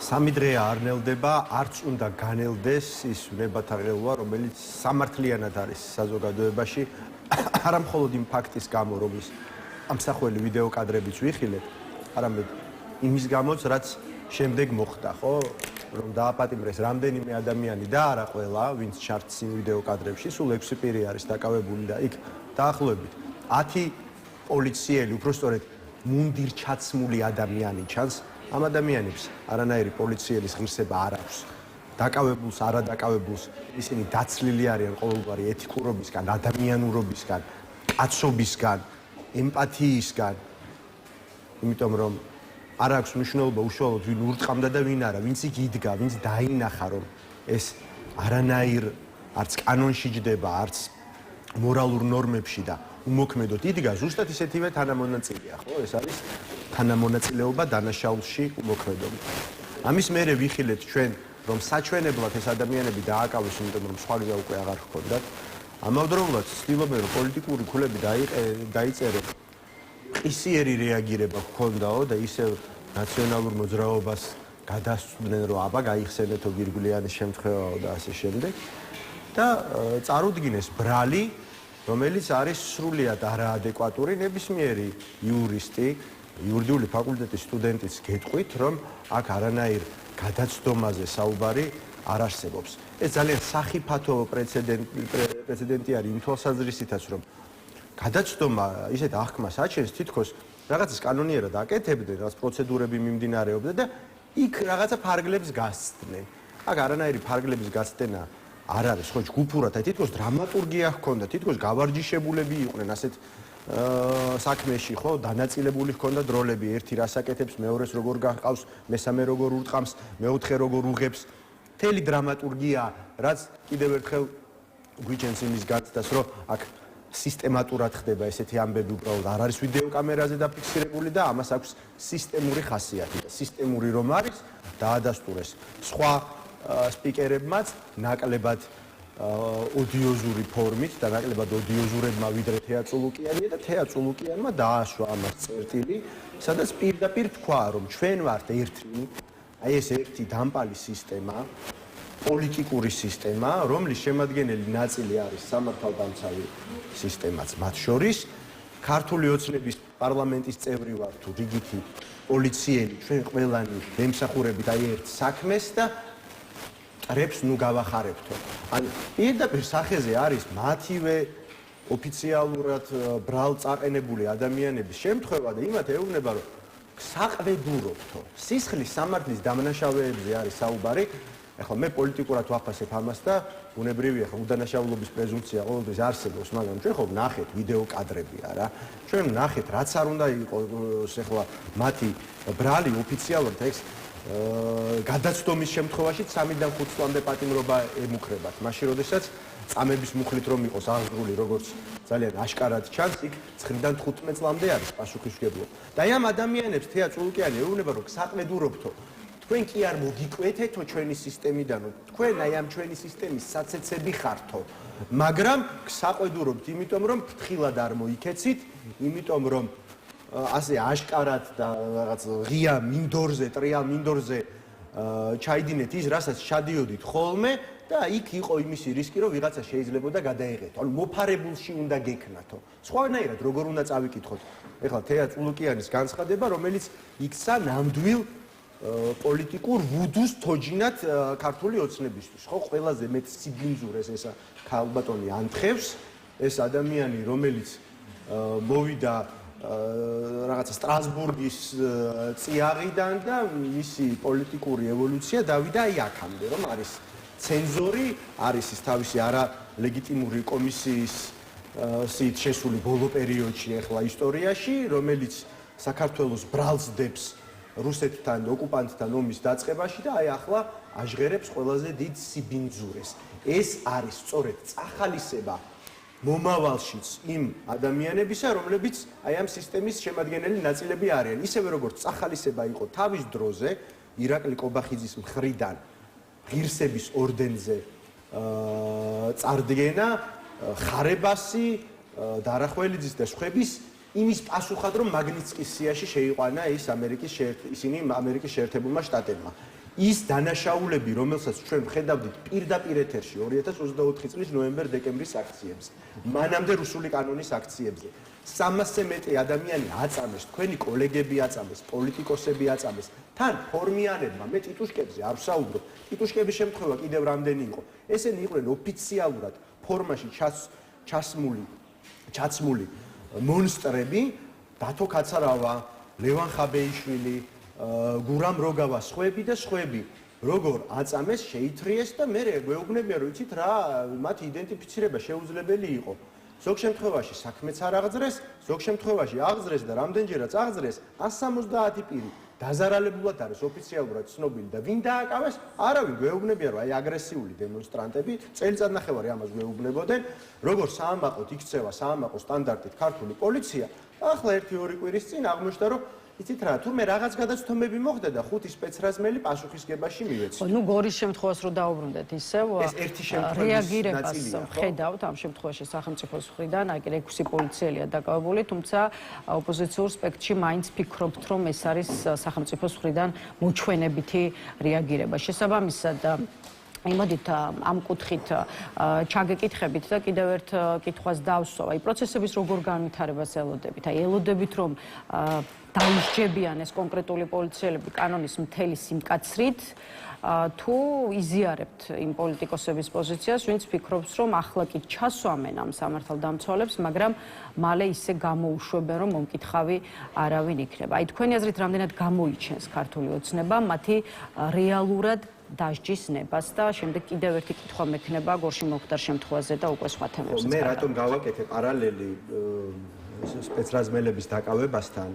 სამი დღე არ ნელდება, არც უნდა განელდეს ის ვნებათა ღელვა, რომელიც სამართლიანად არის საზოგადოებაში, არა მხოლოდ იმ ფაქტის გამო, რომლის ამსახველი ვიდეო კადრებიც ვიხილეთ, არამედ იმის გამოც, რაც შემდეგ მოხდა, ხო? რომ დააპატიმრეს რამდენიმე ადამიანი და არა ყველა, ვინც ჩართს იმ ვიდეო კადრებში, სულ 6 პირი არის დაკავებული და იქ დაახლოებით 10 პოლიციელი, უბრალოდ მუნდირჩაცმული ადამიანი ჩანს. ამ ადამიანებს არანაირი პოლიცielis ღირსება არ აქვს. დაკავებულს, არადაკავებულს ისინი დაცლილი არიან ყოველგვარი ეთიკურობისგან, ადამიანურობისგან, კაცობისგან, ემპათიისგან. იმიტომ რომ არ აქვს მნიშვნელობა უშუალოდ ვინ ურტყამდა და ვინ არა, ვინც იქ იდგა, ვინც დაინახა რომ ეს არანაირ არც კანონში ჯდება, არც მორალურ ნორმებში და უმოქმედოდ იდგა, ზუსტად ისეთივე თანამონაწილეა, ხო? ეს არის თანამონაწილეობა დანაშაულში უმოქმედობა. ამის მერე ვიხილეთ ჩვენ, რომ საჩვენებლად ეს ადამიანები დააკავეს, იმიტომ რომ სხვა გზა უკვე აღარ ჰქონდათ. ამავდროულად ცდილობენ, რომ პოლიტიკური ქულები დაიწერენ, ყისიერი რეაგირება ჰქონდაო და ისევ ნაციონალურ მოძრაობას გადასწვდნენ, რომ აბა გაიხსენეთო გირგვლიანის შემთხვევაო და ასე შემდეგ. და წარუდგინეს ბრალი, რომელიც არის სრულიად არაადეკვატური, ნებისმიერი იურისტი, იურიდიული ფაკულტეტის სტუდენტიც გეტყვით, რომ აქ არანაირ გადაცდომაზე საუბარი არ არსებობს. ეს ძალიან სახიფათო პრეცედენტი არის იმ თვალსაზრისითაც, რომ გადაცდომა ისეთ აღქმას აჩენს, თითქოს რაღაცას კანონიერად აკეთებდნენ, რაღაც პროცედურები მიმდინარეობდა და იქ რაღაცა ფარგლებს გასცდნენ. აქ არანაირი ფარგლების გასცენა არ არის, ხო, ჯგუფურად, თითქოს დრამატურგია ჰქონდა, თითქოს გავარჯიშებულები იყვნენ ასეთ საქმეში, ხო, დანაწილებული ჰქონდა როლები, ერთი რას აკეთებს, მეორეს როგორ გაჰყავს, მესამე როგორ ურტყამს, მეოთხე როგორ უღებს. მთელი დრამატურგია, რაც კიდევ ერთხელ გვიჩენს იმის გაცდას, რომ აქ სისტემატურად ხდება ესეთი ამბები, უბრალოდ არ არის ვიდეო კამერაზე დაფიქსირებული და ამას აქვს სისტემური ხასიათი და სისტემური რომ არის, დაადასტურეს სხვა სპიკერებმაც ნაკლებად ოდიოზური ფორმით და ნაკლებად ოდიოზურებმა ვიდრე თეა წულუკიანია და თეა წულუკიანმა დააშვა ამას წერტილი, სადაც პირდაპირ თქვა, რომ ჩვენ ვართ ერთი, აი ეს ერთი დამპალი სისტემა, პოლიტიკური სისტემა, რომლის შემადგენელი ნაწილი არის სამართალდამცავი სისტემაც მათ შორის, ქართული ოცნების პარლამენტის წევრი ვარ თუ რიგითი პოლიციელი, ჩვენ ყველანი მემსახურებით აი ერთ საქმეს და რებს ნუ გავახარებთო. ანუ პირდაპირ სახეზე არის მათივე ოფიციალურად ბრალწაყენებული ადამიანების შემთხვევა და იმათ ეუბნება, რომ საყრედურობთო. სისხლის სამართლის დამნაშავეებზე არის საუბარი. ეხლა მე პოლიტიკურად ვაფასებ ამას და უნებრივია, ხო, უდანაშაულობის პრეზუმპცია ყოველთვის არსებობს, მაგრამ ჩვენ ხო ვნახეთ ვიდეო კადრები არა. ჩვენ ვნახეთ, რაც არ უნდა იყოს ეხლა მათი ბრალი ოფიციალურად ეს გადაცდომის შემთხვევაში 3-დან 5 წლამდე პატიმრობა ემუქრებათ. მაშინ როდესაც წამების მუხლით რომ იყოს აღზრული, როგორც ძალიან აშკარად ჩანს, იქ 9-დან 15 წლამდე არის პასუხისმგებლობა. და ამ ადამიანებს თეა წულუკიანი ეუბნება, რომ საყრედურობთო, თქვენ კი არ მოგიკვეთეთო ჩვენი სისტემიდანო, თქვენ აი ამ ჩვენი სისტემის საცეცები ხართო, მაგრამ საყრედურობთ, იმიტომ რომ ფრთხილად არ მოიქეცით, იმიტომ რომ ასე აშკარად და რაღაც ღია მინდორზე, ტრიალ მინდორზე ჩაიდინეთ ის, რასაც ჩადიოდით ხოლმე და იქ იყო იმისი რისკი, რომ ვიღაცა შეიძლებოდა გადაეღეთო. ანუ მოფარებულში უნდა გექნათო. სხვანაირად როგორ უნდა წავიკითხოთ? ეხლა თეა წულუკიანის განცხადება, რომელიც იქცა ნამდვილ პოლიტიკურ ვუდუს თოჯინად ქართული ოცნებისთვის. ხო, ყველაზე მეტ სიბინძურეს ესა ქალბატონი ანთხევს, ეს ადამიანი, რომელიც მოვიდა რაღაცა სტრასბურგის წიაღიდან და მისი პოლიტიკური ევოლუცია დავიდა აი აქამდე, რომ არის ცენზორი, არის ის თავისი არალეგიტიმური კომისიის სით შესული ბოლო პერიოდში ახლა ისტორიაში, რომელიც საქართველოს ბრალსდებს რუსეთთან, ოკუპანტთან ომის დაწყებაში და აი ახლა აჟღერებს ყველაზე დიდ სიბინძურეს. ეს არის სწორედ წახალისება მომავალშიც იმ ადამიანებისა, რომლებიც აი ამ სისტემის შემადგენელი ნაწილები არიან. ისევე როგორც წახალისება იყო თავის დროზე ირაკლი კობახიძის მხრიდან ღირსების ორდენზე წარდგენა, ხარებასი, დარახველიძის და სხვების იმის პასუხად, რომ მაგნიცკის სიაში შეიყვანა ისინი ამერიკის შეერთებულმა შტატებმა. ის დანაშაულები, რომელსაც ჩვენ ხედავდით პირდაპირ ეთერში 2024 წლის ნოემბერ-დეკემბრის აქციებზე, მანამდე რუსული კანონის აქციებზე, 300-ზე მეტი ადამიანი აწამეს, თქვენი კოლეგები აწამეს, პოლიტიკოსები აწამეს, თან ფორმიანებმა, მე ტიტუშკებზე არ ვსაუბრობ, ტიტუშკების შემთხვევა კიდევ რამდენი იყო. ესენი იყვნენ ოფიციალურად ფორმაში ჩაცმული მონსტრები, დათო ქაცარავა, ლევან ხაბეიშვილი, გურამ როგავა, სხვები და სხვები, როგორ აწამეს, შეითრიეს და მე გვეუბნებიან, რომ იცით რა, მათ იდენტიფიცირება შეუძლებელი იყო. ზოგ შემთხვევაში საქმეც არ აღძრეს, ზოგ შემთხვევაში აღძრეს და რამდენჯერაც აღძრეს 170 პირი დაზარალებულად არის ოფიციალურად ცნობილი და ვინ დააკავეს? არავინ გვეუბნებიან, რომ აი აგრესიული დემონსტრანტები წელიწადნახევარი ამას გვეუბნებოდნენ, როგორ საამაყოდ იქცევა საამაყო სტანდარტით ქართული პოლიცია. ახლა 1-2 კვირის წინ აღმოჩნდა, რომ იცით რა, თურმე რაღაც გადაცდომები მოხდა და 5 სპეცრაზმელი პასუხისგებაში მივეცი. ნუ გორის შემთხვევას რო დაუბრუნდეთ ისევ, რეაგირებას ხედავთ ამ შემთხვევაში სახელმწიფოს მხრიდან, აი 6 პოლიციელია დაკავებული, თუმცა ოპოზიციურ სპექტრში მაინც ფიქრობთ, რომ ეს არის სახელმწიფოს მხრიდან მოჩვენებითი რეაგირება. შესაბამისად იმოდით ამ კუთხით ჩაგეკითხებით და კიდევ ერთ კითხვას დავსვავ. აი პროცესების როგორ განვითარებას ელოდებით? აი ელოდებით რომ დაისჯებიან ეს კონკრეტული პოლიციელები კანონის მთელი სიმკაცრით თუ იზიარებთ იმ პოლიტიკოსების პოზიციას, ვინც ფიქრობს, რომ ახლა კი ჩასვამენ ამ სამართალდამცველებს, მაგრამ მალე ისე გამოუშვებენ, რომ მომკითხავი არავინ იქნება. აი თქვენი აზრით რამდენად გამოიჩენს ქართული ოცნება მათი რეალურად დასჯის ნებას და შემდეგ კიდევ ერთი კითხვა მექნება გორში მომხდარ შემთხვევაზე და უკვე სხვა თემებზე. მე რატომ გავაკეთე პარალელი სპეცრაზმელების დაკავებასთან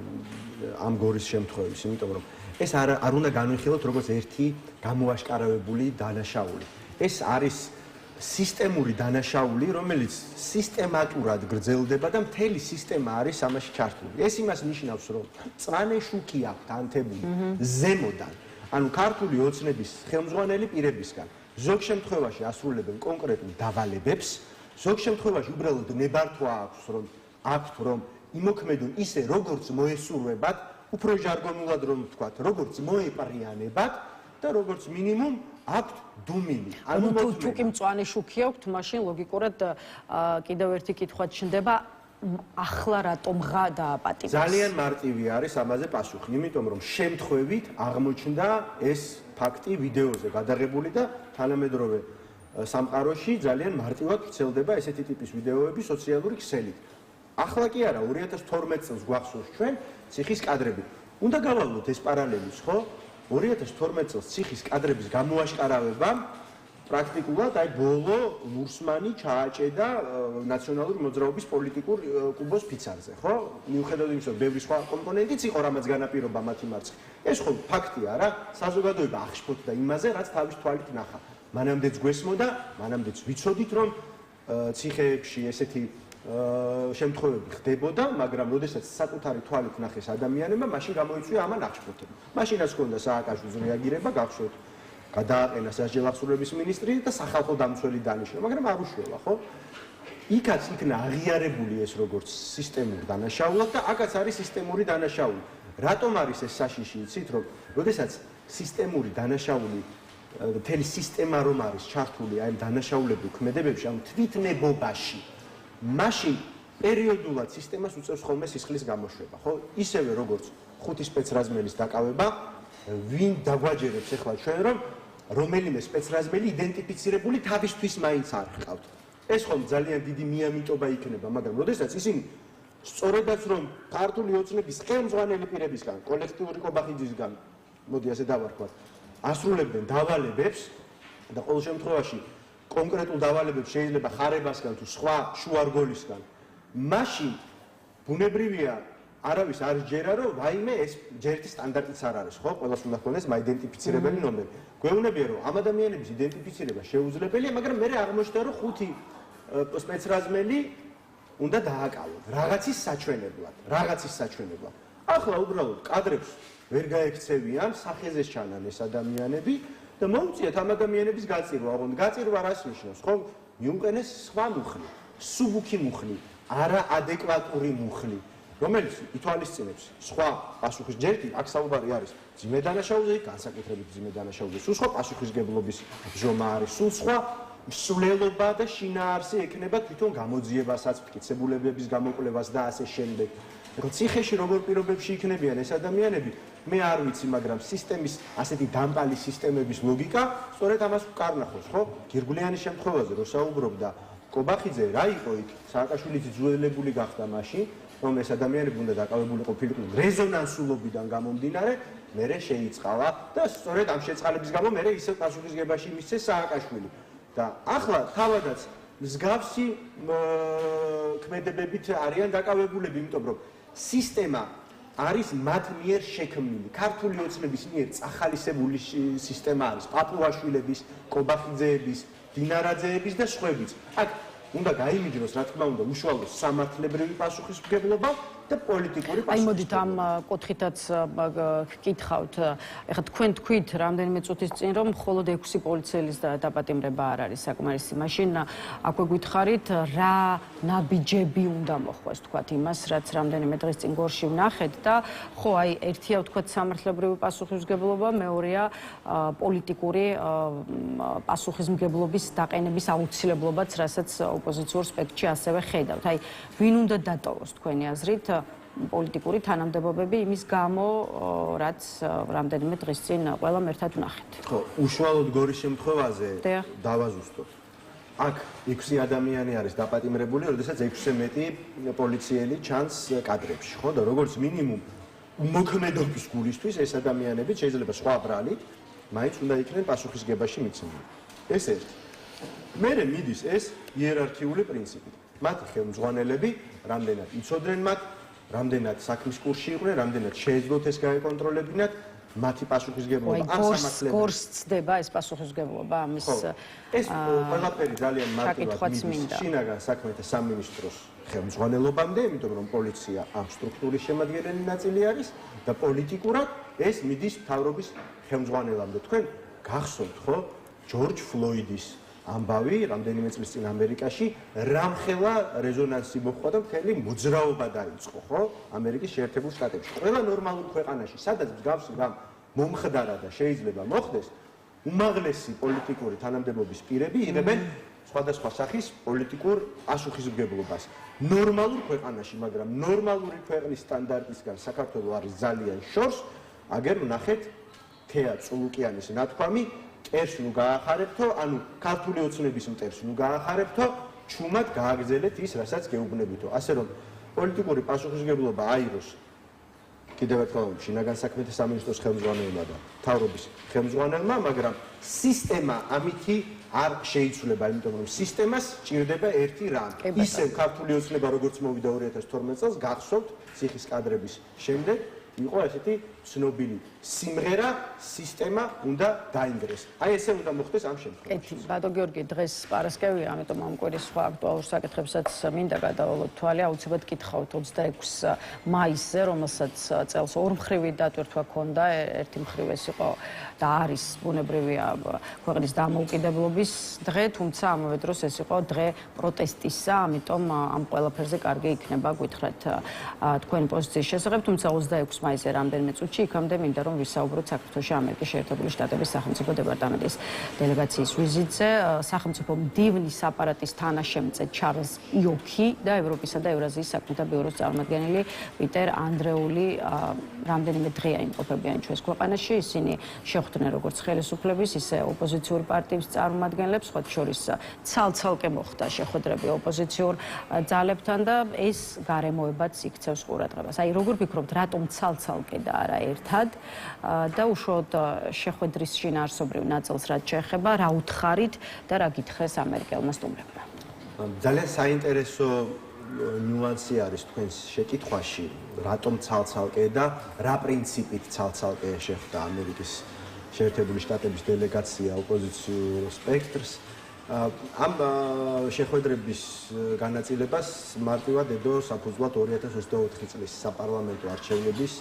ამ გორის შემთხვევის, იმიტომ რომ ეს არ უნდა განვიხილოთ როგორც ერთი გამოაშკარავებული დანაშაული. ეს არის სისტემური დანაშაული, რომელიც სისტემატურად გრძელდება და მთელი სისტემა არის ამაში ჩართული. ეს იმას ნიშნავს, რომ წვანე შუქი აქვთ ანთებული ზემოდან. ანუ ქართული ოცნების ხელმძღვანელი პირებისგან ზოგ შემთხვევაში ასრულებენ კონკრეტულ დავალებებს, ზოგ შემთხვევაში უბრალოდ ნებართვა აქვთ რომ იმოქმედონ ისე როგორც მოესურვებათ, უფრო ჟარგონულად რომ ვთქვათ, როგორც მოეპარიანებათ და როგორც მინიმუმ აქვთ დუმილი. ანუ თუ კი მწვანე შუქი აქვთ, მაშინ ლოგიკურად კიდევ ერთი კითხვა ჩნდება ახლა რატომ ღა დააპატიმრეს? ძალიან მარტივი არის ამაზე პასუხი, იმიტომ რომ შემთხვევით აღმოჩნდა ეს ფაქტი ვიდეოზე გადაღებული და თანამედროვე სამყაროში ძალიან მარტივად ვრცელდება ესეთი ტიპის ვიდეოები სოციალური ქსელით. ახლა კი არა, 2012 წელს გვახსოვს ჩვენ ციხის კადრები. უნდა გავალოთ ეს პარალელიც, ხო? 2012 წელს ციხის კადრების გამოაშკარავებამ პრაქტიკულად აი ბოლო ლურსმანი ჩააჭედა ნაციონალური მოძრაობის პოლიტიკურ კუბოს ფიცარზე, ხო? მიუხედავად იმისა, რომ ბევრი სხვა კომპონენტიც იყო, რამაც განაპირობა მათი მარცხი. ეს ხო ფაქტია რა, საზოგადოება აღშფოთდა იმაზე, რაც თავის თვალით ნახა. მანამდეც გვესმოდა, მანამდეც ვიცოდით, რომ ციხეებში ესეთი შემთხვევები ხდებოდა, მაგრამ როდესაც საკუთარი თვალით ნახეს ადამიანებმა, მაშინ გამოიწვია ამან აღშფოთება. მაშინაც ჰქონდა სააკაშვილის რეაგირება, გახსოვთ, გადააყენა სასჯელ აღსრულების მინისტრი და სახალხო დამცველი დანიშნა, მაგრამ არ უშველა, ხო? იქაც იქნა აღიარებული ეს როგორც სისტემური დანაშაულად და აქაც არის სისტემური დანაშაული. რატომ არის ეს საშიში, იცით, რომ როდესაც სისტემური დანაშაული მთელი სისტემა რომ არის ჩართული აი დანაშაულებრივ ქმედებებში, ამ თვითნებობაში, მაშინ პერიოდულად სისტემას უწევს ხოლმე სისხლის გამოშვება, ხო? ისევე როგორც 5 სპეცრაზმელის დაკავება, ვინ დაგვაჯერებს ახლა ჩვენ რომ რომელიმე სპეცრაზმელი იდენტიფიცირებული თავისთვის მაინც არ ჰყავთ. ეს ხომ ძალიან დიდი მიამიტობა იქნება, მაგრამ როდესაც ისინი სწორედაც რომ ქართული ოცნების ხელმძღვანელი პირებისგან, კოლექტიური კობახიძისგან, მოდი ასე დავარქვათ, ასრულებდნენ დავალებებს და ყოველ შემთხვევაში კონკრეტულ დავალებებს შეიძლება ხარებასგან თუ სხვა შუარგოლისგან, მაშინ ბუნებრივია არავის არ ჯერა რომ ვაიმე ეს ჯერთი სტანდარტიც არ არის, ხო? ყველას უნდა ჰქონდეს მაიდენტიფიცირებელი ნომერი. გვეუბნებიან რომ ამ ადამიანების იდენტიფიცირება შეუძლებელია, მაგრამ მე აღმოჩნდა რომ 5 სპეცრაზმელი უნდა დააკავოთ რაღაცის საჩვენებლად. ახლა უბრალოდ კადრებს ვერ გაექცევიან, სახეზე ჩანან ეს ადამიანები და მოუწიათ ამ ადამიანების გაწირვა. გაწირვა რას ნიშნავს, ხო? მიუყენეს სხვა მუხლი, სუბუქი მუხლი, არაადეკვატური მუხლი. რომელიც ითვალისწინებს სხვა პასუხისმჯერით, აქ საუბარი არის ძიმე დანაშაულზე, განსაკუთრებით ძიმე დანაშაულზე, სულ სხვა პასუხისგებლობის ბრძომა არის, სულ სხვა მსვლელობა და შინაარსი ექნება თვითონ გამოძიებასაც, მტკიცებულებების გამოკვლევას და ასე შემდეგ. ციხეში როგორ პირობებში იქნებიან ეს ადამიანები, მე არ ვიცი, მაგრამ სისტემის ასეთი დამპალი სისტემების ლოგიკა სწორედ ამას უკარნახავს, ხო? გირგვლიანის შემთხვევაზე რო საუბრობდა კობახიძე, რა იყო იქ? სააკაშვილიც ძველებული გახდა მაშინ, რომ ეს ადამიანები უნდა დაკავებული ყოფილიყო რეზონანსულობიდან გამომდინარე, მერე შეიწყალა და სწორედ ამ შეწყალების გამო მერე ისევ პასუხისგებაში მისცეს სააკაშვილი. და ახლა თავადაც მსგავსი ქმედებებით არიან დაკავებულები, იმიტომ რომ სისტემა არის მათ მიერ შექმნილი. ქართული ოცნების მიერ წახალისებული სისტემა არის პაპუაშვილების, კობახიძეების, დინარაძეების და სხვების. აქ უნდა გაიმიჯნოს, რა თქმა უნდა, უშუალო სამართლებრივი პასუხისმგებლობა და პოლიტიკური პასუხისმგებლობა. აი მოდით ამ კუთხითაც გკითხავთ. ეხლა თქვენ თქვით რამდენიმე წუთის წინ რომ მხოლოდ 6 პოლიციელის დაპატიმრება არ არის საკმარისი. მაშინ აქვე გითხარით რა ნაბიჯები უნდა მოხდეს თქვათ იმას, რაც რამდენიმე დღის წინ გორში ვნახეთ და ხო აი ერთია თქვათ სამართლებრივი პასუხისმგებლობა, მეორეა პოლიტიკური პასუხისმგებლობის დაყენების აუცილებლობაც, რასაც ოპოზიციურ სპექტრში ასევე ხედავთ. აი ვინ უნდა დატოვოს თქვენი აზრით პოლიტიკური თანამდებობები იმის გამო, რაც რამდენიმე დღის წინ ყველამ ერთად ვნახეთ. ხო, უშუალოდ გორის შემთხვევაზე დავაზუსტოთ. აქ 6 ადამიანი არის დაპატიმრებული, როდესაც 6-ზე მეტი პოლიციელი ჩანს კადრებში, ხო? და როგორც მინიმუმ მოქმედობის გულისთვის ეს ადამიანები შეიძლება სხვა ბრალით მაინც უნდა იქნენ პასუხისგებაში მიცემული. ეს ერთი. მერე მიდის ეს იერარქიული პრინციპი. მათი ხელმძღვანელები რამდენად იცოდნენ მათ, რამდენად საქმის კურსში იყვნენ, რამდენად შეეძლოთ ეს გაეკონტროლებინათ, მათი პასუხისგებლობა ამ სამართლებრივ გორს ცდება ეს პასუხისგებლობა ამის ეს ყველაფერი ძალიან მარტივად მიდის შინაგან საქმეთა სამინისტროს ხელმძღვანელობამდე, იმიტომ რომ პოლიცია ამ სტრუქტურის შემადგენელი ნაწილი არის და პოლიტიკურად ეს მიდის მთავრობის ხელმძღვანელამდე. თქვენ გახსოვთ, ხო? ჯორჯ ფლოიდის ამბავი რამდენიმე წლის წინ ამერიკაში რამხელა რეზონანსი მოხდა და მთელი მოძრაობა დაიწყო, ხო? ამერიკის შეერთებულ შტატებში. ყველა ნორმალურ ქვეყანაში, სადაც მსგავსი რამ მომხდარა და შეიძლება მოხდეს, უმაღლესი პოლიტიკური თანამდებობის პირები იღებენ სხვადასხვა სახის პოლიტიკურ პასუხისმგებლობას. ნორმალურ ქვეყანაში, მაგრამ ნორმალური ქვეყნის სტანდარტისგან საქართველოს არის ძალიან შორს, აგერ ვნახეთ თეა წულუკიანის ნათქვამი მტერს ნუ გაახარებთო, ანუ ქართული ოცნების მტერს ნუ გაახარებთო, ჩუმად გააგზელეთ ის, რასაც გეუბნებითო. ასე რომ პოლიტიკური პასუხისმგებლობა აიღოს კიდევ ერთხელ შინაგან საქმეთა სამინისტროს ხელმძღვანელმა და მთავრობის ხელმძღვანელმა, მაგრამ სისტემა ამითი არ შეიცვლება, იმიტომ რომ სისტემას ჭირდება ერთი რამ. ისევ ქართული ოცნება როგორც მოვიდა 2012 წელს, გახსოვთ ციხის კადრების შემდეგ იყო ესეთი ცნობილი სიმღერა სისტემა უნდა დაინგრეს. აი ესე უნდა მოხდეს ამ შემთხვევაში. ბატო გიორგი, დღეს პარასკევია, ამიტომ ამ კვირის სხვა აქტუალურ საკითხებსაც მინდა გადავალოთ თვალი. აუცილებლად გითხავთ 26 მაისზე, რომელსაც წელს ორმხრივი დატვირთვა ჰქონდა. ერთი მხრივ ეს იყო და არის ბუნებრივია ქვეყნის დამოუკიდებლობის დღე, თუმცა ამავე დროს ეს იყო დღე პროტესტისა, ამიტომ ამ ყველაფერზე კარგი იქნება გითხრათ თქვენი პოზიციის შესახებ, თუმცა 26 მაისზე რამდენიმე წუთში იქამდე მინდა რომ ვისაუბროთ საქართველოში ამერიკის შეერთებული შტატების სახელმწიფო დეპარტამენტის დელეგაციის ვიზიტზე. სახელმწიფო მდივნის აპარატის თანაშემწე ჩარლზ იოქი და ევროპისა და ევრაზიის საქმეთა ბიუროს წარმომადგენელი პიტერ ანდრეული რამდენიმე დღეა იმყოფებიან ჩვენს ქვეყანაში. ისინი შეხვდნენ როგორც ხელისუფლების, ისე ოპოზიციურ პარტიების წარმომადგენლებს, სხვა შორის ცალ-ცალკე მოხდა შეხვედრები ოპოზიციურ ძალებთან და ეს გარემოებაც იქცევს ყურადღებას. აი როგორ ფიქრობთ, რატომ ცალ-ცალკე და არა ერთად და უშუალოდ შეხვედრის შინაარსობრივ ნაწილს რაც შეეხება, რა უთხარით და რა გითხრეს ამერიკელმა სტუმრებმა? ძალიან საინტერესო ნიუანსი არის თქვენს შეკითხვაში, რატომ ცალ-ცალკე და რა პრინციპით ცალ-ცალკე შეხვდა ამერიკის შეერთებული შტატების დელეგაცია ოპოზიციურ სპექტრს. ამ შეხვედრების განაწილებას მარტივად ედო საფუძვლად 2024 წლის საპარლამენტო არჩევნების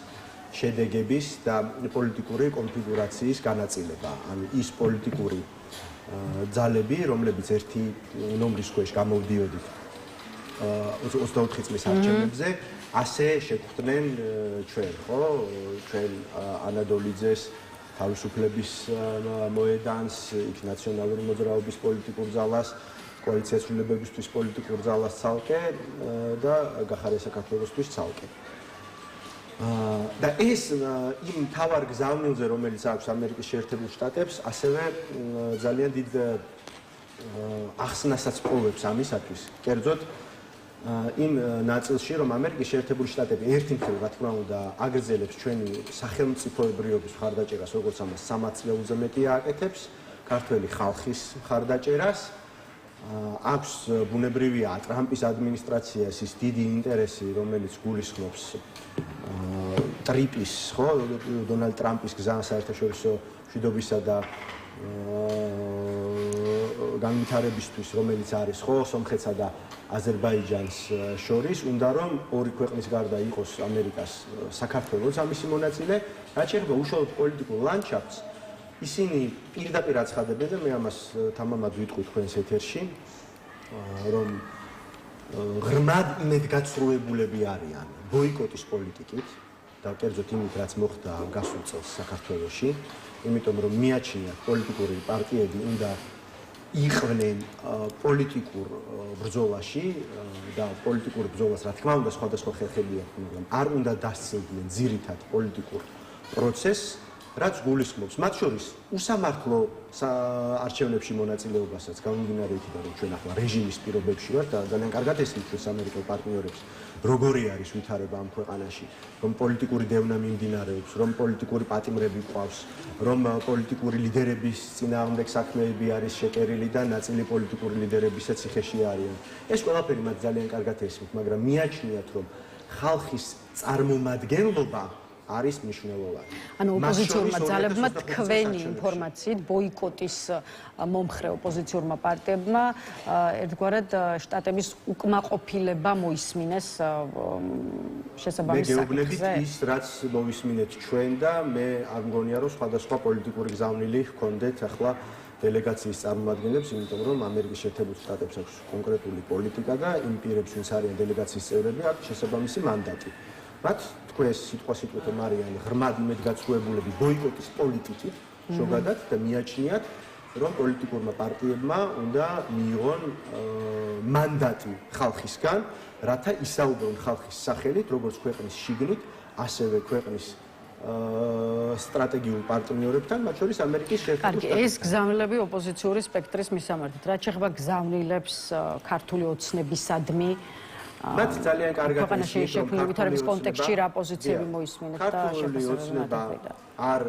შედეგების და პოლიტიკური კონფიგურაციის განაწილება. ანუ ის პოლიტიკური ძალები, რომლებიც ერთი ნომრის ქვეშ გამოვდიოდით 24 წლის არჩევნებზე, ასე შეგვხვდნენ ჩვენ, ხო? ჩვენ ანადოლიძეს თავისუფლების მოედანს, იქ ნაციონალური მოძრაობის პოლიტიკურ ძალას, კოალიციას ცვლილებებისთვის პოლიტიკურ ძალას ცალკე და გახარია საქართველოსთვის ცალკე. და ეს იმ თავარ გზავნილზე, რომელიც აქვს ამერიკის შეერთებულ შტატებს, ასევე ძალიან დიდ ახსნასაც პოვებს ამისათვის, კერძოდ იმ ნაწილში, რომ ამერიკის შეერთებული შტატები ერთი მხრივ, რა თქმა უნდა, აგრძელებს ჩვენი სახელმწიფოებრიობის მხარდაჭერას, როგორც ამას 300 წლეულზე მეტი ააკეთებს, ქართველი ხალხის მხარდაჭერას. აქვს ბუნებრივია ტრამპის ადმინისტრაციას ის დიდი ინტერესი, რომელიც გულისხმობს ტრიპის, ხო, დონალდ ტრამპის გზას საერთაშორისო მშვიდობისა და განვითარებისთვის, რომელიც არის ხო, სომხეთსა და აზერბაიჯანს შორის, უნდა რომ ორი ქვეყნის გარდა იყოს ამერიკას საქართველოც ამისი მონაწილე, რაც შეეხება უშუალოდ პოლიტიკურ ლანდშაფტს, ისინი პირდაპირ აცხადებენ და მე ამას თამამად ვიტყვი თქვენს ეთერში, რომ ღრმად იმედგაცრუებულები არიან ბოიკოტის პოლიტიკით და კერძოდ იმით, რაც მოხდა გასულ წელს საქართველოში, იმიტომ რომ მიაჩნიათ პოლიტიკური პარტიები უნდა იყვნენ პოლიტიკურ ბრძოლაში და პოლიტიკურ ბრძოლას, რა თქმა უნდა, სხვადასხვა ხერხები აქვს, მაგრამ არ უნდა დასცილდნენ ძირითად პოლიტიკურ პროცესს, რაც გულისხმობს მათ შორის უსამართლო არჩევნებში მონაწილეობასაც, გამომდინარე იქიდან, რომ ჩვენ ახლა რეჟიმის პირობებში ვართ და ძალიან კარგად ესმის ამერიკელ პარტნიორებს, როგორი არის ვითარება ამ ქვეყანაში, რომ პოლიტიკური დევნა მიმდინარეობს, რომ პოლიტიკური პატიმრები ყავს, რომ პოლიტიკური ლიდერების წინააღმდეგ საქმეები არის შეკერილი და ნაწილი პოლიტიკური ლიდერებისაც ციხეში არიან. ეს ყველაფერი მათ ძალიან კარგად ესმის, მაგრამ მიაჩნიათ, რომ ხალხის წარმომადგენლობა არის მნიშვნელოვანი. ანუ ოპოზიციურმა ძალებმა თქვენი ინფორმაციით ბოიკოტის მომხრე ოპოზიციურმა პარტიებმა ერთგვარად შტატების უკმაყოფილება მოისმინეს შესაბამის საკითხზე. მე გეუბნებით ის, რაც მოვისმინეთ ჩვენ და მე არ მგონია, რომ სხვადასხვა პოლიტიკური გზავნილი ჰქონდეთ ახლა დელეგაციის წარმომადგენლებს, იმიტომ რომ ამერიკის შეერთებულ შტატებს აქვს კონკრეტული პოლიტიკა და იმ პირებს, ვინც არიან დელეგაციის წევრები, აქვს შესაბამისი მანდატი. მათ თქვენს სიტყვასიტყვით არიან ღრმად იმედგაცრუებულები ბოიკოტის პოლიტიკით, ზოგადად და მიაჩნიათ, რომ პოლიტიკურმა პარტიებმა უნდა მიიღონ მანდატი ხალხისგან, რათა ისაუბრონ ხალხის სახელით, როგორც ქვეყნის შიგნით, ასევე ქვეყნის სტრატეგიულ პარტნიორებთან, მათ შორის ამერიკის შეერთებულ შტატებთან. ეს გზავნილები ოპოზიციური სპექტრის მისამართით, რაც შეეხება გზავნილებს ქართული ოცნებისადმი მათ ძალიან კარგად ქვეყანაში შექმნილი ვითარების კონტექსტში რა პოზიციები მოისმინეთ და შეფასება არ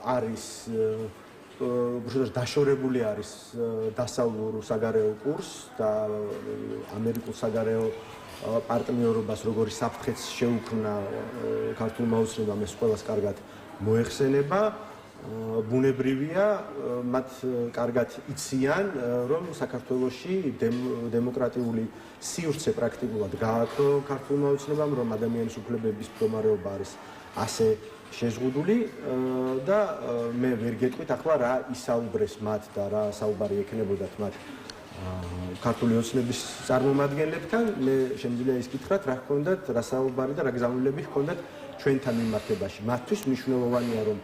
არის უშუალოდ დაშორებული არის დასავლურ საგარეო კურსს და ამერიკულ საგარეო პარტნიორობას, როგორი საფრთხეც შეუქმნა ქართულმა ოცნებამ, ეს ყველას კარგად მოეხსენება. ბუნებრივია, მათ კარგად იციან, რომ საქართველოში დემოკრატიული სივრცე პრაქტიკულად გააქვთ ქართულმა ოცნებამ, რომ ადამიანის უფლებების მდგომარეობა არის ასე შეზღუდული და მე ვერ გეტყვით ახლა რა ისაუბრეს მათ და რა საუბარი ექნებოდათ მათ ქართული ოცნების წარმომადგენლებთან. მე შემიძლია ის გითხრათ, რა ჰქონდათ, რა საუბარი და რა გზავნილები ჰქონდათ ჩვენთან მიმართებაში. მათთვის მნიშვნელოვანია, რომ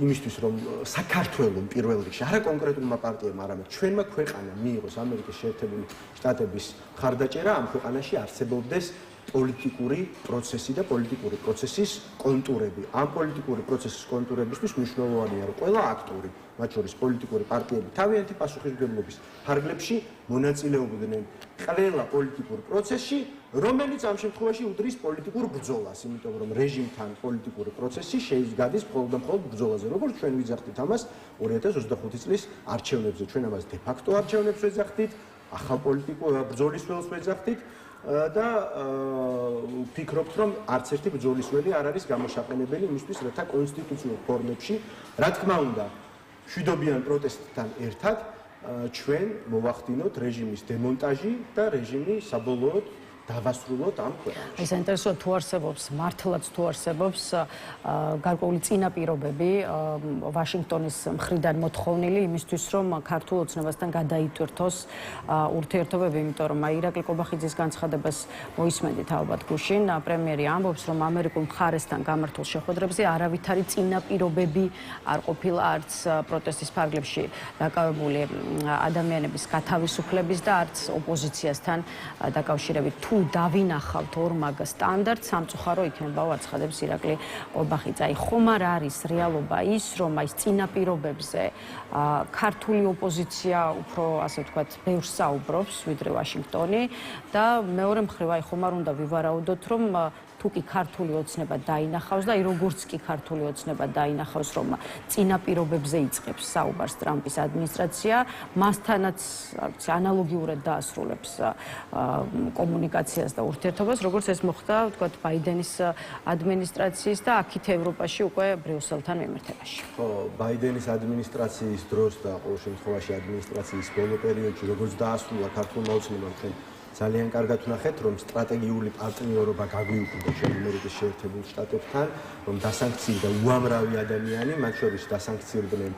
იმისთვის, რომ საქართველოს პირველ რიგში არა კონკრეტულმა პარტიებმა, არამედ ჩვენმა ქვეყანამ მიიღოს ამერიკის შეერთებული შტატების მხარდაჭერა, ამ ქვეყანაში არსებობდეს პოლიტიკური პროცესი და პოლიტიკური პროცესის კონტურები. ამ პოლიტიკური პროცესის კონტურებისთვის მნიშვნელოვანია, რომ ყველა აქტორი, მათ შორის პოლიტიკური პარტიები, თავიანთი პასუხისმგებლობის ფარგლებში მონაწილეობდნენ ყველა პოლიტიკურ პროცესში, რომელიც ამ შემთხვევაში უდრის პოლიტიკურ ბრძოლას, იმიტომ რომ რეჟიმთან პოლიტიკური პროცესი შეიზღადის მხოლოდ და მხოლოდ ბრძოლაზე. როგორც ჩვენ ვიძახდით ამას 2025 წლის არჩევნებზე, ჩვენ ამას დე-ფაქტო არჩევნებს ვეძახდით, ახალ პოლიტიკურ ბრძოლის ველს ვეძახდით და ვფიქრობთ, რომ არც ერთი ბრძოლის ველი არ არის გამოშაყენებელი იმისთვის, რათა კონსტიტუციურ ფორმებში, რა თქმა უნდა, მშვიდობიან პროტესტთან ერთად ჩვენ მოვახდინოთ რეჟიმის დემონტაჟი და რეჟიმი საბოლოოდ დავასრულოთ ამ ქვეყანაში. ეს საინტერესოა თუ არსებობს, მართლაც თუ არსებობს გარკვეული წინაპირობები ვაშინგტონის მხრიდან მოთხოვნილი იმისთვის, რომ ქართულ ოცნებასთან გადაიტვირთოს ურთიერთობები, იმიტომ რომ ირაკლი კობახიძის განცხადებას მოისმენდით ალბათ გუშინ, პრემიერი ამბობს, რომ ამერიკულ მხარესთან გამართულ შეხვედრებზე არავითარი წინაპირობები არ ყოფილა არც პროტესტის ფარგლებში დაკავებული ადამიანების გათავისუფლების და არც ოპოზიციასთან დაკავშირებით. თუ დავინახავთ ორმაგ სტანდარტს, სამწუხარო იქნება, აცხადებს ირაკლი კობახიძე. აი ხომ არ არის რეალობა ის, რომ აი წინაპირობებზე ქართული ოპოზიცია უფრო, ასე ვთქვათ, ბევრს საუბრობს, ვიდრე ვაშინგტონი და მეორე მხრივ აი ხომ არ უნდა ვივარაუდოთ, რომ თუ კი ქართული ოცნება დაინახავს და აი როგორც კი ქართული ოცნება დაინახავს, რომ წინაპირობებზე იწყებს საუბარს ტრამპის ადმინისტრაცია, მასთანაც ანალოგიურად დაასრულებს კომუნიკაციას და ურთიერთობას, როგორც ეს მოხდა, ვთქვათ, ბაიდენის ადმინისტრაციის და აქეთ ევროპაში უკვე ბრიუსელთან მიმართებაში. ხო, ბაიდენის ადმინისტრაციის დროს და ყოველ შემთხვევაში ადმინისტრაციის ბოლო პერიოდში როგორც დაასრულა ქართულმა ოცნებამ ძალიან კარგად ვნახეთ, რომ სტრატეგიული პარტნიორობა გაგვიუქმდა ამერიკის შეერთებულ შტატებთან, რომ დასანქცირდა უამრავი ადამიანი, მათ შორის დასანქცირდნენ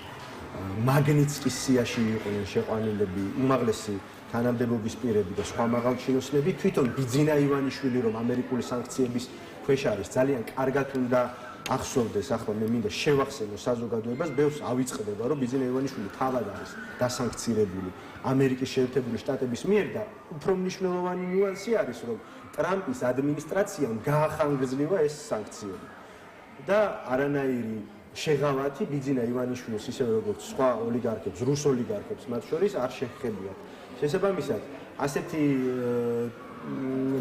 მაგნიცკის სიაში იყვნენ შეყვანილები, უმაღლესი თანამდებობის პირები და სხვა მაღალჩინოსნები, თვითონ ბიძინა ივანიშვილი, რომ ამერიკული სანქციების ქვეშ არის, ძალიან კარგად უნდა ახსოვდეს, ახლა მე მინდა შევახსენო საზოგადოებას, ბევრს ავიწყდება, რომ ბიძინა ივანიშვილი თავად არის დასანქცირებული ამერიკის შეერთებული შტატების მიერ და უფრო მნიშვნელოვანი ნიუანსი არის, რომ ტრამპის ადმინისტრაციამ გაახანგრძლივა ეს სანქციები. და არანაირი შეღავათი ბიძინა ივანიშვილის ისევე როგორც სხვა ოლიგარქებს, რუს ოლიგარქებს მათ შორის არ შეეხებიათ. შესაბამისად, ასეთი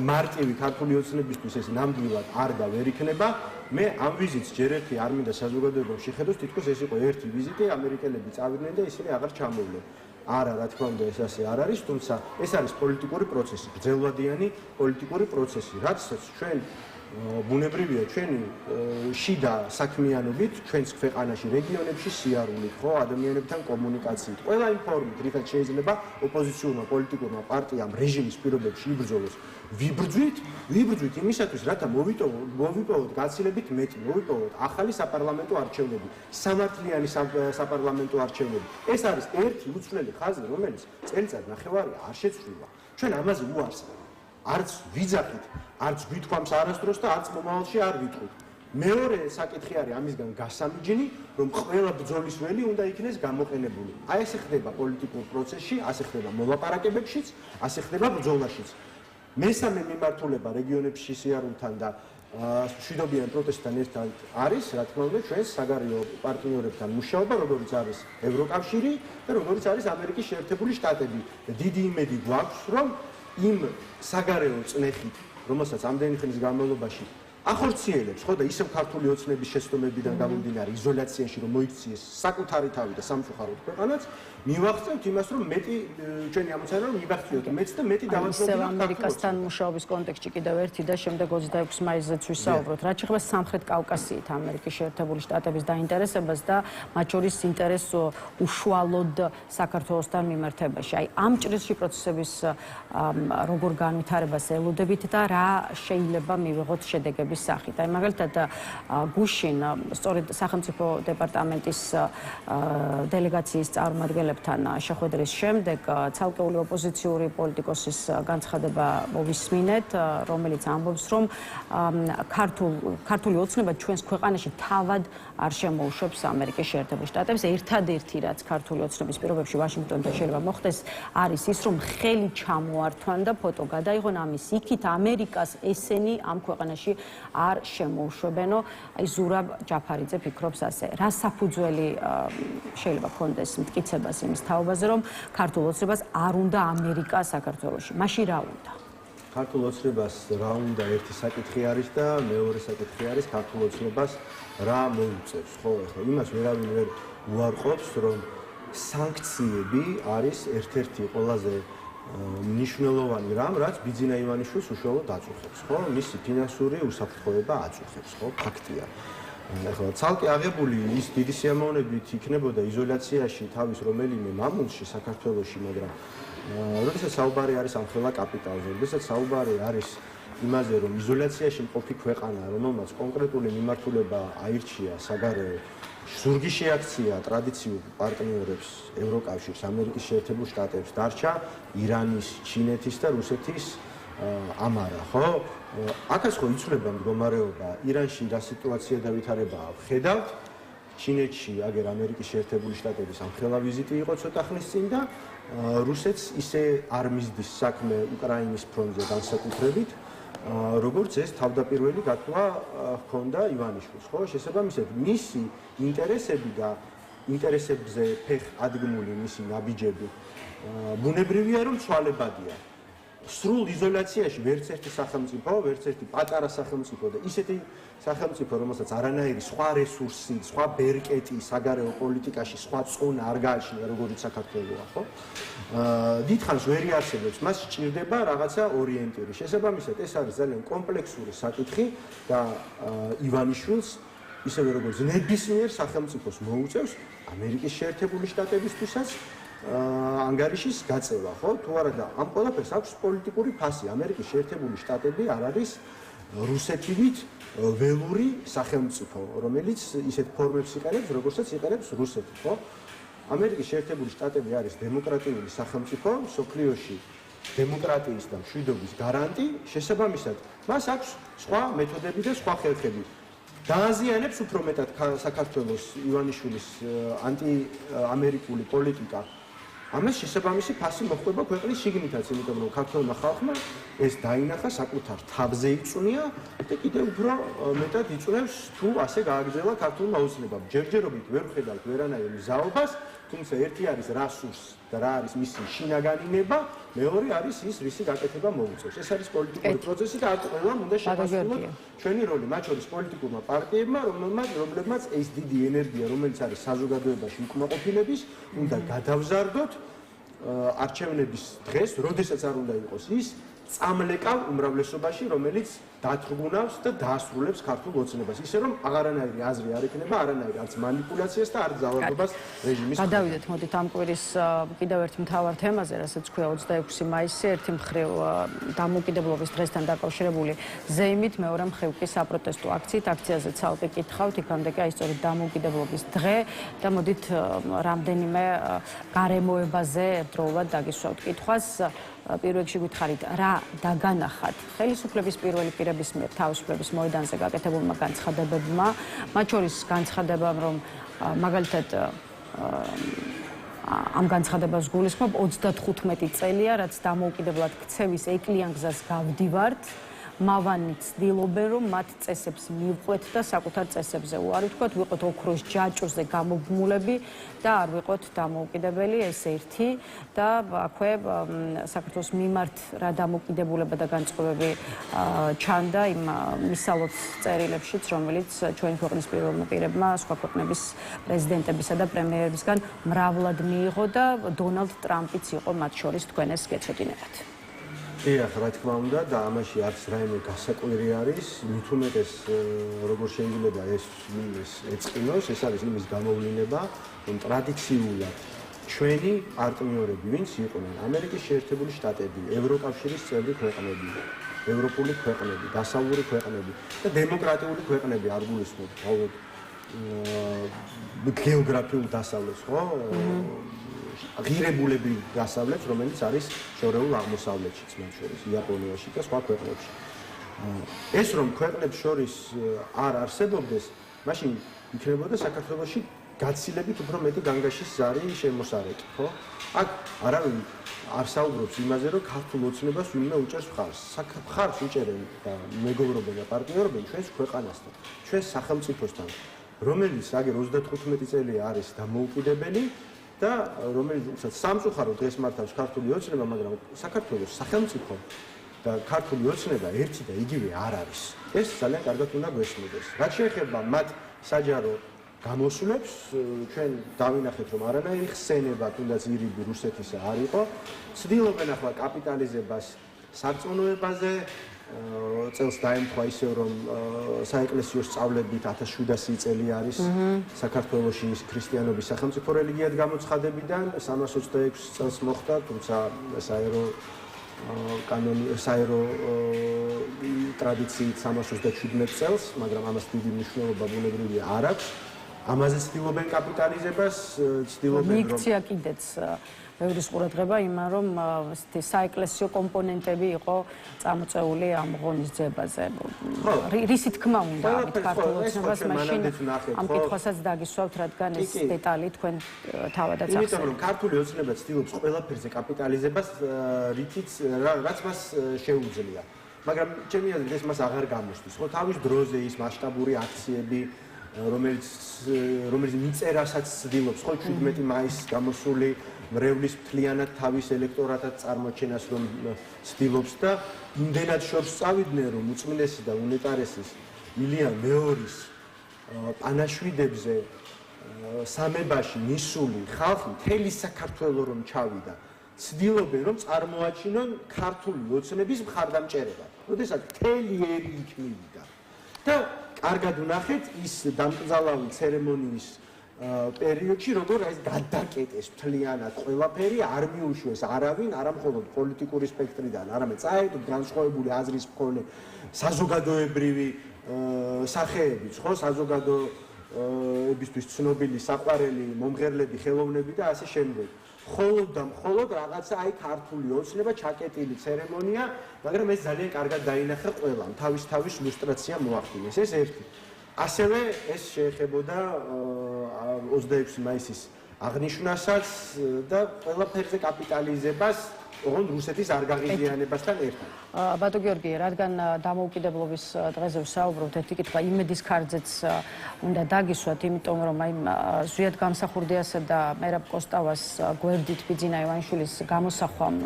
მარტივი ქართული ოცნებისთვის ეს ნამდვილად არ და ვერ იქნება. მე ამ ვიზიტს ჯერ ერთი არ მინდა საზოგადოებამ შეხედოს, თითქოს ეს იყო ერთი ვიზიტი, ამერიკელები წავიდნენ და ისინი აღარ ჩამოვლენ. არა, რა თქმა უნდა, ეს ასე არ არის, თუმცა ეს არის პოლიტიკური პროცესი, გრძელვადიანი პოლიტიკური პროცესი, რაც ჩვენ ბუნებრივია ჩვენი შიდა საქმიანობით, ჩვენს ქვეყანაში, რეგიონებში სიარულით, ხო, ადამიანებთან კომუნიკაციით, ყველა იმ ფორმით, რითაც შეიძლება ოპოზიციურმა პოლიტიკურმა პარტიამ რეჟიმის პირობებში იბრძოლოს, ვიბრძვით იმისათვის, რათა მოვიპოვოთ გაცილებით მეტი, მოვიპოვოთ ახალი საპარლამენტო არჩევნები, სამართლიანი საპარლამენტო არჩევნები. ეს არის ერთი უცვლელი ხაზი, რომელიც წელიწად ნახევარი არ შეცვლილა. ჩვენ ამაზე უარს არც ვიძახით, არც გვითქვამს არასდროს და არც მომავალში არ ვიტყვით. მეორე საკითხი არის ამისგან გასამიჯნი, რომ ყველა ბრძოლის ველი უნდა იქნეს გამოყენებული. აი ესე ხდება პოლიტიკურ პროცესში, ასე ხდება მოლაპარაკებებშიც, ასე ხდება ბრძოლაშიც. მესამე მიმართულება რეგიონებში სიარულთან და მშვიდობიან პროტესტთან ერთად არის, რა თქმა უნდა, ჩვენს საგარეო პარტნიორებთან მუშაობა, როგორც არის ევროკავშირი და როგორც არის ამერიკის შეერთებული შტატები. დიდი იმედი გვაქვს, რომ იმ საგარეო წნეხით, რომელსაც ამდენი ხნის განმავლობაში ახორციელებს, ხო და ისევ ქართული ოცნების შეცდომებიდან გამომდინარე იზოლაციაში რომ მოიქციეს საკუთარი თავი და სამწუხაროდ ქვეყანაც, მივახცევთ იმას, რომ მეტი ჩვენი ამოცანა რომ მივახციოთ მეც და მეტი დავანწრობთ ამერიკასთან მუშაობის კონტექსტში კიდევ ერთი და შემდეგ 26 მაისზეც ვისაუბროთ. რაც შეეხება სამხრეთ კავკასიით ამერიკის შეერთებული შტატების დაინტერესებას და მათ შორის ინტერესს უშუალოდ საქართველოსთან მიმართებაში. აი ამ ჭრილში პროცესების როგორ განვითარებას ელოდებით და რა შეიძლება მივიღოთ შედეგების სახით. აი მაგალითად გუშინ სწორედ სახელმწიფო დეპარტამენტის დელეგაციის წარმომადგენლებთან შეხვედრის შემდეგ ცალკეული ოპოზიციური პოლიტიკოსის განცხადება მოვისმინეთ, რომელიც ამბობს, რომ ქართული ოცნება ჩვენს ქვეყანაში თავად არ შემოუშვებს ამერიკის შეერთებულ შტატებს. ერთადერთი რაც ქართული ოცნების პირობებში ვაშინგტონთან შეიძლება მოხდეს, არის ის, რომ ხელი ჩამოართვან და ფოტო გადაიღონ ამის იქით ამერიკას ესენი ამ ქვეყანაში არ შემოუშვებენო. აი ზურაბ ჯაფარიძე ფიქრობს ასე. რა საფუძველი შეიძლება ქონდეს მტკიცებას იმის თაობაზე, რომ ქართულ ოცნებას არ უნდა ამერიკა საქართველოში. მაშინ რა უნდა? ქართულ ოცნებას რა უნდა ერთი საკითხი არის და მეორე საკითხი არის ქართულ ოცნებას რა მოუწევს, ხო, ახლა იმას ვერავინ ვერ უარყოფს, რომ სანქციები არის ერთ-ერთი ყველაზე მნიშვნელოვანი რამ, რაც ბიძინა ივანიშვილს უშუალოდ აწუხებს, ხო? მისი ფინანსური უსაფრთხოება აწუხებს, ხო? ფაქტია. ახლა ცალკე აღებული ის დიდი სიამოვნებით იქნებოდა იზოლაციაში თავის რომელიმე მამულში საქართველოში, მაგრამ როდესაც საუბარი არის ამ ხელა კაპიტალზე, როდესაც საუბარი არის იმაზე, რომ იზოლაციაში მყოფი ქვეყანა, რომელმაც კონკრეტული მიმართულება აირჩია საგარეო ზურგი შეაქცია ტრადიციულ პარტნიორებს, ევროკავშირს, ამერიკის შეერთებულ შტატებს, დარჩა ირანის, ჩინეთის და რუსეთის ამარა, ხო? აქაც ხო იცვლება მდგომარეობა, ირანში რა სიტუაცია და ვითარებაა ვხედავთ, ჩინეთში აგერ ამერიკის შეერთებული შტატების ამხელა ვიზიტი იყო ცოტა ხნის წინ და რუსეთს ისე არ მისდის საქმე უკრაინის ფრონტზე განსაკუთრებით, როგორც ეს თავდაპირველი გათვლა ჰქონდა ივანიშვილს, ხო? შესაბამისად, მისი ინტერესები და ინტერესებზე ფეხ ადგმული მისი ნაბიჯები ბუნებრივია რომ ცვალებადია. სრულ იზოლაციაში ვერც ერთი სახელმწიფო, ვერც ერთი პატარა სახელმწიფო და ისეთი სახელმწიფო, რომელსაც არანაირი სხვა რესურსი, სხვა ბერკეტი საგარეო პოლიტიკაში, სხვა წონა არ გააჩნია, როგორიც საქართველოა, ხო? დიდხანს ვერ იარსებებს, მას სჭირდება რაღაცა ორიენტირი. შესაბამისად, ეს არის ძალიან კომპლექსური საკითხი და ივანიშვილს ისევე როგორც ნებისმიერ სახელმწიფოს მოუწევს ამერიკის შეერთებული შტატებისთვისაც ანგარიშის გაწევა, ხო? თუ არა და ამ ყველაფერს აქვს პოლიტიკური ფასი. ამერიკის შეერთებული შტატები არ არის რუსეთივით ველური სახელმწიფო, რომელიც ისეთ ფორმებს იყენებს, როგორცაც იყენებს რუსეთი, ხო? ამერიკის შეერთებული შტატები არის დემოკრატიული სახელმწიფო, მსოფლიოში დემოკრატიის და მშვიდობის გარანტი, შესაბამისად, მას აქვს სხვა მეთოდები და სხვა ხერხები. დააზიანებს უფრო მეტად საქართველოს ივანიშვილის ანტიამერიკული პოლიტიკა. ამას შესაბამისი ფასი მოხდება ქვეყნის შიგნითაც, იმიტომ რომ ქართველმა ხალხმა ეს დაინახა, საკუთარ თავზე იწვნია და კიდევ უფრო მეტად იწვნევს თუ ასე გააგრძელა ქართულმა ოცნებამ. ჯერჯერობით ვერ ვხედავთ ვერანაირ მზაობას, თუმცა ერთი არის რასურს და რა არის მისი შინაგანი ნება, მეორე არის ის, რისი გაკეთება მოუწევს. ეს არის პოლიტიკური პროცესი და არ ყველამ უნდა შევასრულოთ ჩვენი როლი, მათ შორის პოლიტიკურმა პარტიებმა, რომლებმაც ეს დიდი ენერგია, რომელიც არის საზოგადოებაში უკმაყოფილების, უნდა გადავზარდოთ არჩევნების დღეს, როდესაც არ უნდა იყოს ის წამლეკავ უმრავლესობაში, რომელიც დათრგუნავს და დაასრულებს ქართულ ოცნებას, ისე რომ აღარანაირი აზრი არ ექნება, არანაირი არც მანიპულაციას და არც ძალადობას რეჟიმის. გადავიდეთ, მოდით ამ კვირის კიდევ ერთ მთავარ თემაზე, რასაც ქვია 26 მაისი, ერთი მხრივ დამოუკიდებლობის დღესთან დაკავშირებული ზეიმით, მეორე მხრივ კი საპროტესტო აქციით. აქციაზე ცალკე კითხავთ, იქამდე კი აი სწორედ დამოუკიდებლობის დღე და მოდით რამდენიმე გარემოებაზე ერთდროულად დაგისვავთ კითხვას. პირველ რიგში გითხარით, რა დაგანახათ ხელისუფლების პირველი პირების მიერ თავისუფლების მოედანზე გაკეთებულმა განცხადებებმა, მათ შორის განცხადებამ, რომ მაგალითად ამ განცხადებას გულისხმობ 35 წელია, რაც დამოუკიდებლად ქცევის ეკლიან გზას გავდივართ. მავანი ცდილობენ, რომ მათ წესებს მივყვეთ და საკუთარ წესებზე უარი ვთქვათ, ვიყოთ ოქროს ჯაჭვზე გამოგმულები და არ ვიყოთ დამოუკიდებელი, ეს ერთი და აქვე საქართველოს მიმართ რა დამოუკიდებულება და განწყობები ჩანდა იმ მისალოც წერილებშიც, რომელიც ჩვენი ქვეყნის პირველმა პირებმა სხვა ქვეყნების პრეზიდენტებისა და პრემიერებისგან მრავლად მიიღო და დონალდ ტრამპიც იყო მათ შორის, თქვენ ეს გეცოდინებათ. დიახ, რა თქმა უნდა და ამაში არც რაიმე გასაკვირი არის, მით უმეტეს როგორ შეიძლება ეს ეწყინოს, ეს არის იმის გამოვლინება, რომ ტრადიციულად ჩვენი პარტნიორები, ვინც იყვნენ ამერიკის შეერთებული შტატები, ევროკავშირის წევრი ქვეყნები, ევროპული ქვეყნები, დასავლური ქვეყნები და დემოკრატიული ქვეყნები არ გულისხმობ, თავად გეოგრაფიულ დასავლეთს, ხო? ღირებულები დასავლეთს, რომელიც არის შორეულ აღმოსავლეთშიც, მათ შორის იაპონიაში და სხვა ქვეყნებში. ეს რომ ქვეყნებს შორის არ არსებობდეს, მაშინ იქნებოდა საქართველოში გაცილებით უფრო მეტი განგაშის ზარი შემოსარეკი, ხო? აქ არავინ არ საუბრობს იმაზე, რომ ქართულ ოცნებას ვინმე უჭერს მხარს. მხარს უჭერენ და მეგობრობენ და პარტნიორობენ ჩვენს ქვეყანასთან, ჩვენს სახელმწიფოსთან, რომელიც აგერ 35 წელია არის დამოუკიდებელი და რომელიც სამწუხაროდ დღეს მართავს ქართული ოცნება, მაგრამ საქართველოს სახელმწიფო და ქართული ოცნება ერთი და იგივე არ არის. ეს ძალიან კარგად უნდა გვესმოდეს. რაც შეეხება მათ საჯარო გამოსვლებს, ჩვენ დავინახეთ, რომ არანაირი ხსენება, თუნდაც ირიბი რუსეთისა არ იყო. ცდილობენ ახლა კაპიტალიზებას სარწმუნოებაზე, წელს დაემთხვა ისევ რომ საეკლესიო სწავლებით 1700 წელი არის საქართველოში ქრისტიანობის სახელმწიფო რელიგიად გამოცხადებიდან 326 წელს მოხდა, თუმცა საერო ტრადიციით 327 წელს, მაგრამ ამას დიდი მნიშვნელობა ბუნებრივია არ აქვს. ამაზე ცდილობენ კაპიტალიზებას, ცდილობენ რომ მიქცია კიდეც ბევრი ყურადღება იმან რომ საეკლესიო კომპონენტები იყო წამოწეული ამ ღონისძიებაზე. რისი თქმა უნდა ამით ქართულ ოცნებას მაშინ ამ კითხვასაც დაგისვავთ, რადგან ეს დეტალი თქვენ თავადაც ახსენეთ. იმიტომ რომ ქართული ოცნება ცდილობს ყველაფერზე კაპიტალიზებას, რაც მას შეუძლია. მაგრამ ჩემი აზრით ეს მას აღარ გამოსდის. ხო, თავის დროზე ის მასშტაბური აქციები რომელიც მიწერასაც ცდილობს, ხო 17 მაისს გამოსული მრევლის მთლიანად თავის ელექტორატად წარმოჩენას რომ ცდილობს და იმდენად შორს წავიდნენ რომ უწმინდესი და უნეტარესის ილია მეორის პანაშვიდებზე სამებაში მისული ხალხი მთელი საქართველო რომ ჩავიდა ცდილობენ რომ წარმოაჩინონ ქართული ოცნების მხარდამჭერებად. როდესაც მთელი ერი იქ მივიდა და კარგად ვნახეთ ის დამკრძალავი ცერემონიის პერიოდში როგორ ეს გადაკეტეს მთლიანად ყველაფერი არ მიუშვეს არავინ არა მხოლოდ პოლიტიკური სპექტრიდან არამედ საერთოდ განსხვავებული აზრის მქონე საზოგადოებრივი სახეებიც ხო საზოგადოებისთვის ცნობილი საყვარელი მომღერლები ხელოვნები და ასე შემდეგ მხოლოდ და მხოლოდ რაღაცა აი ქართული ოცნება ჩაკეტილი ცერემონია მაგრამ ეს ძალიან კარგად დაინახა ყველამ თავის ლუსტრაცია მოახდინეს ეს ერთი ასევე ეს შეეხებოდა 26 მაისის აღნიშვნასაც და ყველაფერზე კაპიტალიზებას ოღონდ რუსეთის არ გაღიზიანებასთან ერთად. ბატონო გიორგი, რადგან დამოუკიდებლობის დღეზე ვსაუბრობთ, ერთი კითხვა იმედის ქარჯზეც უნდა დაგისვათ, იმიტომ რომ აი ზვიად გამსახურდიასა და მერაბ კოსტავას გვერდით ბიძინა ივანიშვილის გამოსახვამ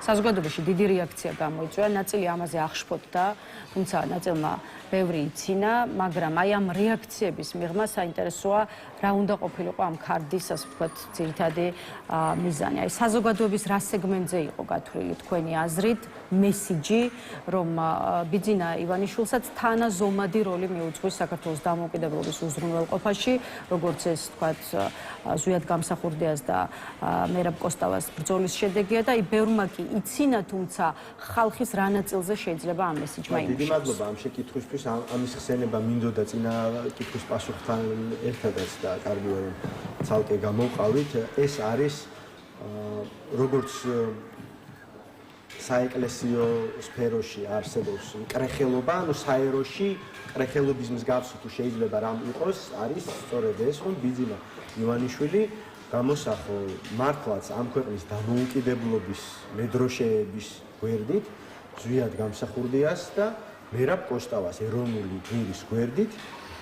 საზოგადოებაში დიდი რეაქცია გამოიწვია, ნაწილი ამაზე აღშფოთდა, თუმცა ნაწილმა ბევრი იცინა, მაგრამ აი ამ რეაქციების მიღმა საინტერესოა რა უნდა ყოფილიყო ამ ქარდის, ასე ვთქვათ, ძირითადი მიზანი. აი საზოგადოების რა სეგმენტზე იყო გათვლილი თქვენი აზრით მესიჯი, რომ ბიძინა ივანიშვილსაც თანაზომადი როლი მიუძღვის საქართველოს დამოუკიდებლობის უზრუნველყოფაში, როგორც ეს ვთქვათ, ზვიად გამსახურდიას და მერაბ კოსტავას ბრძოლის შედეგია და აი ბევრმა კი იცინა, თუმცა ხალხის რა ნაწილზე შეიძლება ამ მესიჯმა იმუშაოს. დიდი მადლობა ამ შეკითხვისთვის. ამის ხსენება მინდოდა წინა კითხვის პასუხთან ერთადაც და კარგია რომ ცალკე გამოვყავით. ეს არის როგორც საეკლესიო სფეროში არსებობს კრეხელობა, ანუ საეროში კრეხელობის მსგავსი თუ შეიძლება რამ იყოს, არის სწორედ ეს, რომ ბიძინა ივანიშვილი გამოსახო მართლაც ამ ქვეყნის დამოუკიდებლობის მედროშეების გვერდით, ზვიად გამსახურდიას და მერაბ კოსტავას ეროვნული გმირის გვერდით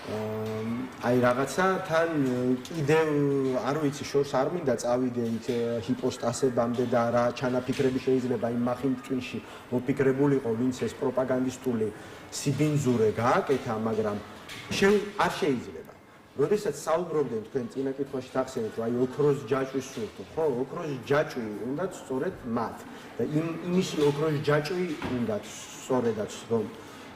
აი რაღაცა თან კიდევ არ ვიცი შორს არ მინდა წავიდე იქ ჰიპოსტასებამდე და რა ჩანაფიქრები შეიძლება იმ მახინჯ ტვინში მოფიქრებულიყო ვინც ეს პროპაგანდისტული სიბინძურე გააკეთა მაგრამ არ შეიძლება როდესაც საუბრობდნენ თქვენ წინა კითხვაში თახსენეთ რომ აი ოქროს ჯაჭვის სურთო ხო ოქროს ჯაჭვი უნდა სწორედ მათ და იმის ოქროს ჯაჭვი უნდა სწორედაც რომ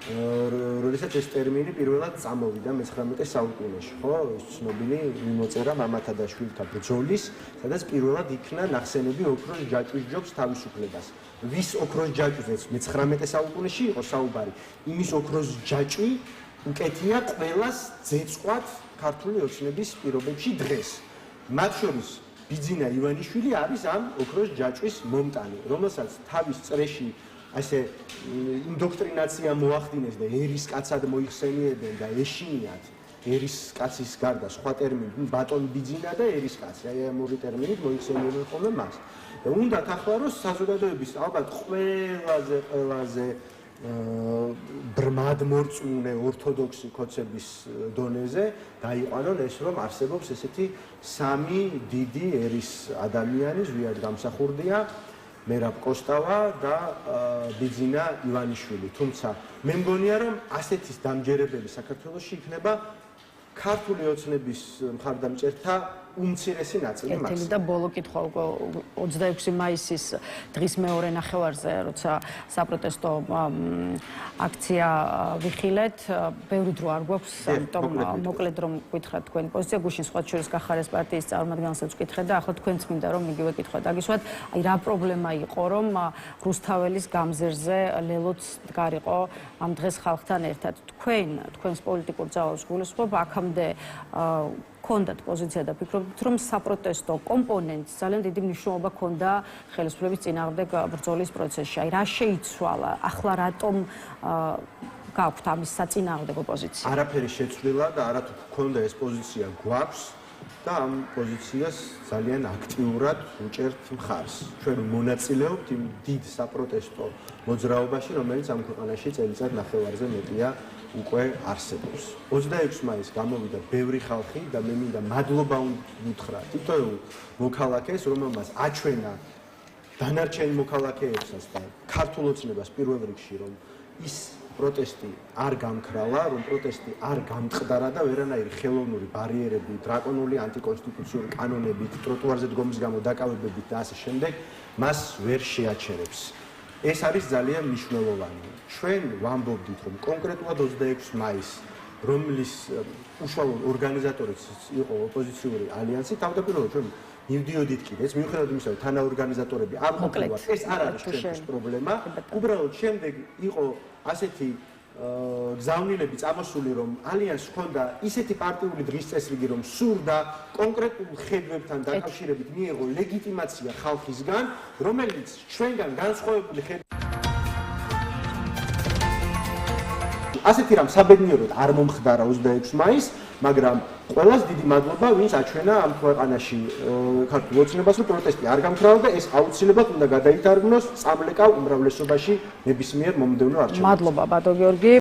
როდესაც ეს ტერმინი პირველად წამოვიდა მე-19 საუკუნეში, ხო? ეს ცნობილი მიმოწერა მამათა და შვილთა ბრძოლის, სადაც პირველად იქნა ნახსენები ოქროს ჯაჭვის ჯობს თავისუფლებას. ვის ოქროს ჯაჭვზეც მე-19 საუკუნეში იყო საუბარი, იმის ოქროს ჯაჭვი უკეთია ყველას ძეწყვათ ქართული ოცნების პირობებში დღეს. მათ შორის ბიძინა ივანიშვილი არის ამ ოქროს ჯაჭვის მომტანი, რომელსაც თავის წრეში ასე ინდოქტრინაცია მოახდინეს და ერის კაცად მოიხსენიებენ და ეშინიათ ერის კაცის გარდა სხვა ტერმინი ბატონ ბიძინა და ერის კაცი აი ამ ორი ტერმინით მოიხსენიებენ ხოლმე მას და უნდა თახვა რომ საზოგადოების ალბათ ყველაზე ბრმად მორწმუნე ორთოდოქსი ქოცების დონეზე დაიყვანონ ეს რომ არსებობს ესეთი სამი დიდი ერის ადამიანი ზვიად გამსახურდია მერაბ კოსტავა და ბიძინა ივანიშვილი. თუმცა მე მგონია რომ ასეთის დამჯერებელი საქართველოში იქნება ქართული ოცნების მხარდამჭერთა უმცირესი ნაწილი მაქვს. კეთილი და ბოლო კითხვა უკვე 26 მაისის დღის მეორე ნახევარზე, როცა საპროტესტო აქცია ვიხილეთ, ბევრი დრო არ გვაქვს, ამიტომ მოკლედ რომ გითხრათ თქვენი პოზიცია, გუშინ სხვა შორის გახარეს პარტიის წარმომადგენელსაც ვკითხეთ და ახლა თქვენც მინდა რომ იგივე კითხვა დაგისვათ, აი რა პრობლემა იყო რომ რუსთაველის გამზერზე ლელოც დგარიყო ამ დღეს ხალხთან ერთად. თქვენს პოლიტიკურ ძალას გულისხმობ, აქამდე ქონდათ პოზიცია და ფიქრობთ რომ საპროტესტო კომპონენტს ძალიან დიდი მნიშვნელობა ქონდა ხელისუფლების წინააღმდეგ ბრძოლის პროცესში. აი რა შეიცვალა? ახლა რატომ გაქვთ ამის საწინააღმდეგო პოზიცია? არაფერი შეცვლილა და არათუ ქონდა ეს პოზიცია გვაქვს და ამ პოზიციას ძალიან აქტიურად უჭერთ მხარს. ჩვენ მონაწილეობთ იმ დიდ საპროტესტო მოძრაობაში, რომელიც ამ ქვეყანაში წელიწად ნახევარზე მეტია უკვე არსებობს. 26 მაისს გამოვიდა ბევრი ხალხი და მე მინდა მადლობა უთხრა თითოეულ მოქალაქეს, რომელმაც აჩვენა დანარჩენ მოქალაქეებსაც და ქართულ ოცნებას პირველ რიგში, რომ ის პროტესტი არ გამქრალა, რომ პროტესტი არ გამწყდარა და ვერანაირი ხელოვნური ბარიერები, დრაკონული ანტიკონსტიტუციური კანონებით, ტროტუარზე დგომის გამო დაკავებებით და ასე შემდეგ მას ვერ შეაჩერებს. ეს არის ძალიან მნიშვნელოვანი. ჩვენ ვამბობდით, რომ კონკრეტულად 26 მაისს, რომლის უშუალო ორგანიზატორიც იყო ოპოზიციური ალიანსი, თავდაპირველად ჩვენ მივდიოდით კიდეც, მიუხედავად იმისა, რომ თანაორგანიზატორები არ ყოფილიყავთ, ეს არ არის ჩვენთვის პრობლემა. უბრალოდ შემდეგ იყო ასეთი გზავნილები წამოსული, რომ ალიანსს ჰქონდა ისეთი პარტიული დღის წესრიგი, რომ სურდა კონკრეტულ ხედვებთან დაკავშირებით მიეღო ლეგიტიმაცია ხალხისგან, რომელიც ჩვენგან განსხვავებული ასეთი რამ საბედნიეროდ არ მომხდარა 26 მაისს, მაგრამ ყველას დიდი მადლობა, ვინც აჩვენა ამ ქვეყანაში ქართულ ოცნებას, რომ პროტესტი არ გამქრალა და ეს აუცილებლად უნდა გადაითარგმნოს წამლეკავ უმრავლესობაში ნებისმიერ მომდევნო არჩევნებში. მადლობა ბატონ გიორგი.